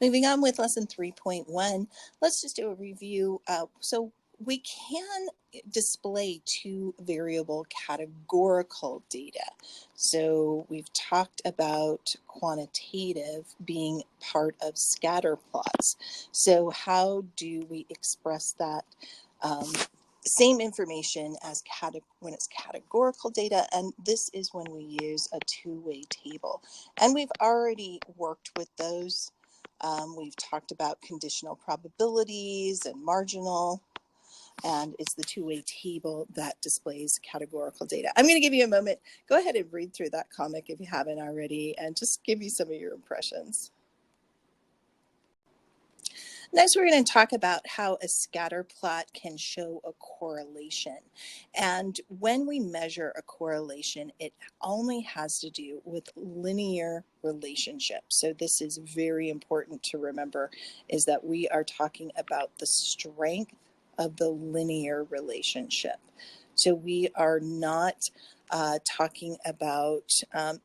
Moving on with lesson 3.1, let's just do a review. So we can display two variable categorical data. So we've talked about quantitative being part of scatterplots. So how do we express that same information as when it's categorical data? And this is when we use a two-way table. And we've already worked with those. We've talked about conditional probabilities and marginal, and it's the two-way table that displays categorical data. I'm going to give you a moment. Go ahead and read through that comic if you haven't already, and just give you some of your impressions. Next, we're going to talk about how a scatter plot can show a correlation. And when we measure a correlation, it only has to do with linear relationships. So this is very important to remember, is that we are talking about the strength of the linear relationship. So we are not talking about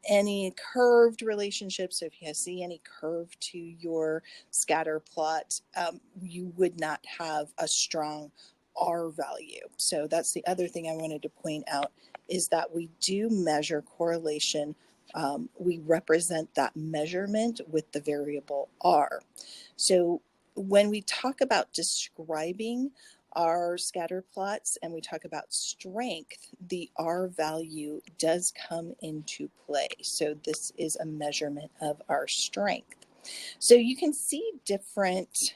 any curved relationships. So if you see any curve to your scatter plot, you would not have a strong R value. So that's the other thing I wanted to point out, is that we do measure correlation. We represent that measurement with the variable R. So when we talk about describing our scatter plots and we talk about strength, the R value does come into play. So this is a measurement of our strength. So you can see different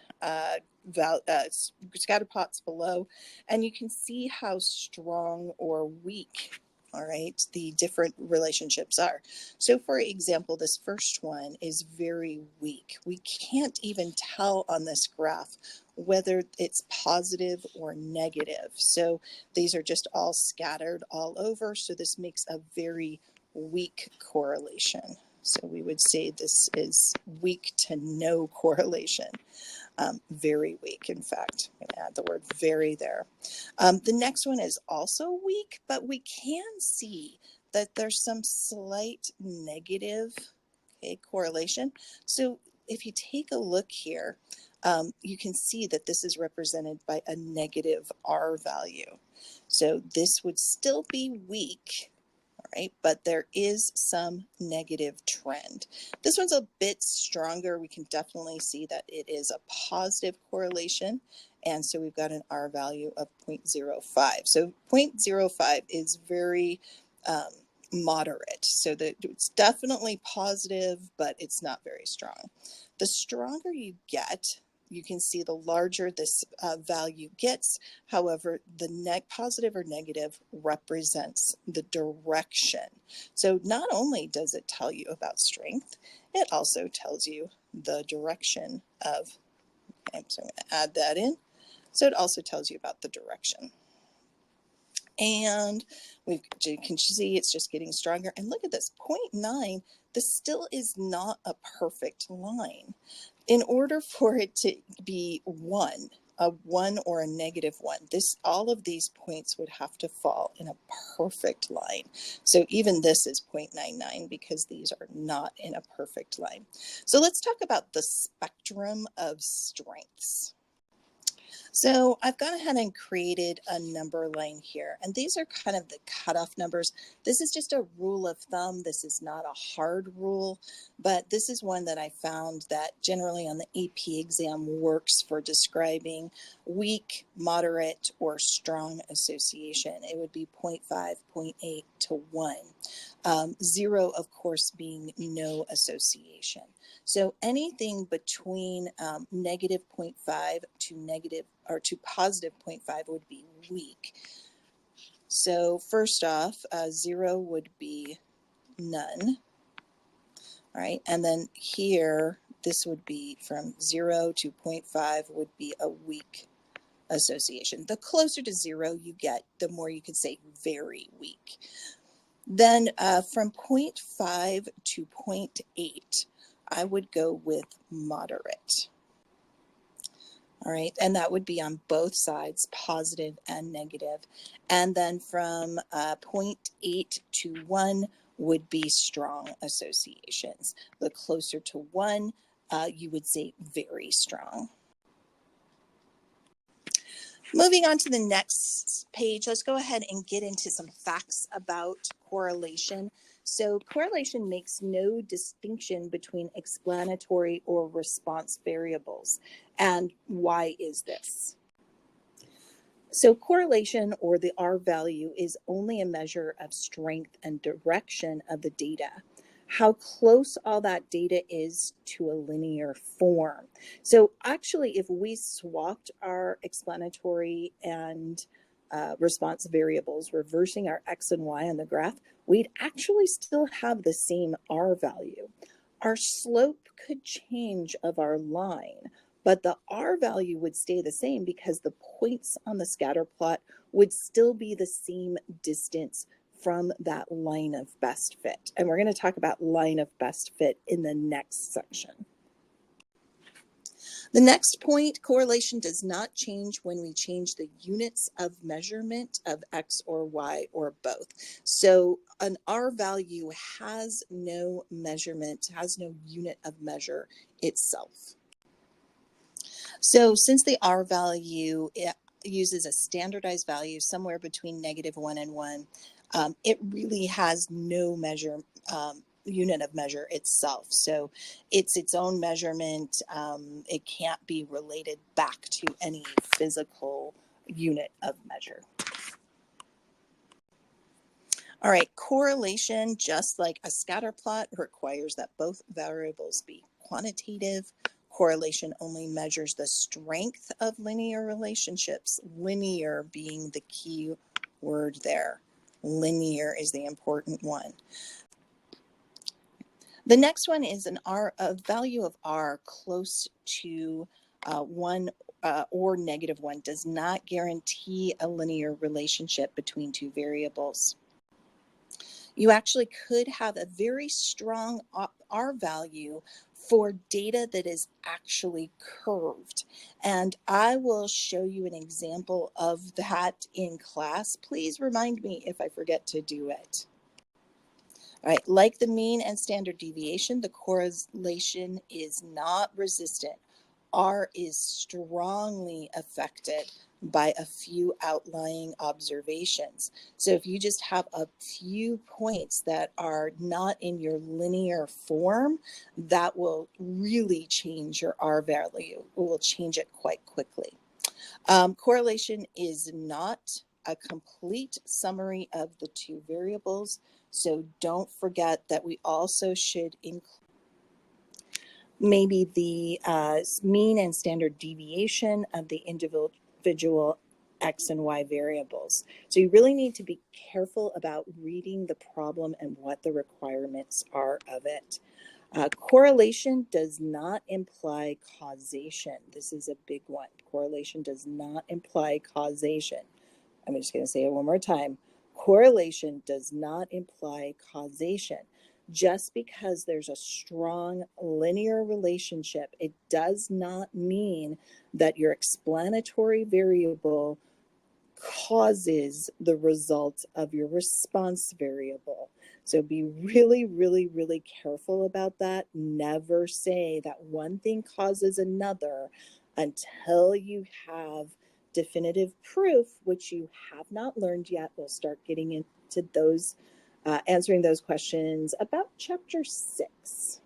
scatter plots below, and you can see how strong or weak, all right, the different relationships are. So for example, this first one is very weak. We can't even tell on this graph whether it's positive or negative. So these are just all scattered all over. So this makes a very weak correlation. So we would say this is weak to no correlation. Very weak, in fact. I'm going to add the word very there. The next one is also weak, but we can see that there's some slight negative, okay, correlation. So if you take a look here, you can see that this is represented by a negative R value. So this would still be weak, right? But there is some negative trend. This one's a bit stronger. We can definitely see that it is a positive correlation. And so we've got an R value of 0.05. So 0.05 is very moderate. So that it's definitely positive, but it's not very strong. The stronger you get, you can see the larger this value gets. However, the positive or negative represents the direction. So not only does it tell you about strength, it also tells you the direction of, okay, so I'm going to add that in. So it also tells you about the direction. And you can see it's just getting stronger. And look at this, 0.9, this still is not a perfect line. In order for it to be a 1 or a negative 1, all of these points would have to fall in a perfect line. So even this is 0.99 because these are not in a perfect line. So let's talk about the spectrum of strengths. So I've gone ahead and created a number line here, and these are kind of the cutoff numbers. This is just a rule of thumb. This is not a hard rule, but this is one that I found that generally on the AP exam works for describing weak, moderate, or strong association. It would be 0.5, 0.8 to 1. 0, of course, being no association. So anything between negative 0.5 to positive 0.5 would be weak. So first off, 0 would be none. All right, and then here, this would be from 0 to 0.5 would be a weak association. The closer to 0 you get, the more you could say very weak. Then from 0.5 to 0.8, I would go with moderate. All right, and that would be on both sides, positive and negative. And then from 0.8 to 1 would be strong associations. The closer to 1, you would say very strong. Moving on to the next page, let's go ahead and get into some facts about correlation. So correlation makes no distinction between explanatory or response variables. And why is this? So correlation, or the R value, is only a measure of strength and direction of the data, how close all that data is to a linear form. So actually, if we swapped our explanatory and response variables, reversing our X and Y on the graph, we'd actually still have the same R value. Our slope could change of our line, but the R value would stay the same because the points on the scatter plot would still be the same distance from that line of best fit. And we're going to talk about line of best fit in the next section. The next point, correlation does not change when we change the units of measurement of X or Y or both. So an R value has no measurement, has no unit of measure itself. So since the R value uses a standardized value somewhere between -1 and 1, it really has no measure unit of measure itself. So it's its own measurement. It can't be related back to any physical unit of measure. All right, correlation, just like a scatter plot, requires that both variables be quantitative. Correlation only measures the strength of linear relationships, linear being the key word there. Linear is the important one. The next one is a value of R close to 1 or -1 does not guarantee a linear relationship between two variables. You actually could have a very strong R value for data that is actually curved. And I will show you an example of that in class. Please remind me if I forget to do it. All right, like the mean and standard deviation, the correlation is not resistant. R is strongly affected by a few outlying observations. So if you just have a few points that are not in your linear form, that will really change your R value. It will change it quite quickly. Correlation is not a complete summary of the two variables. So don't forget that we also should include maybe the mean and standard deviation of the individual X and Y variables. So you really need to be careful about reading the problem and what the requirements are of it. Correlation does not imply causation. This is a big one. Correlation does not imply causation. I'm just going to say it one more time. Correlation does not imply causation. Just because there's a strong linear relationship, it does not mean that your explanatory variable causes the result of your response variable. So be really, really, really careful about that. Never say that one thing causes another until you have definitive proof, which you have not learned yet. We'll start getting into those, answering those questions about chapter 6.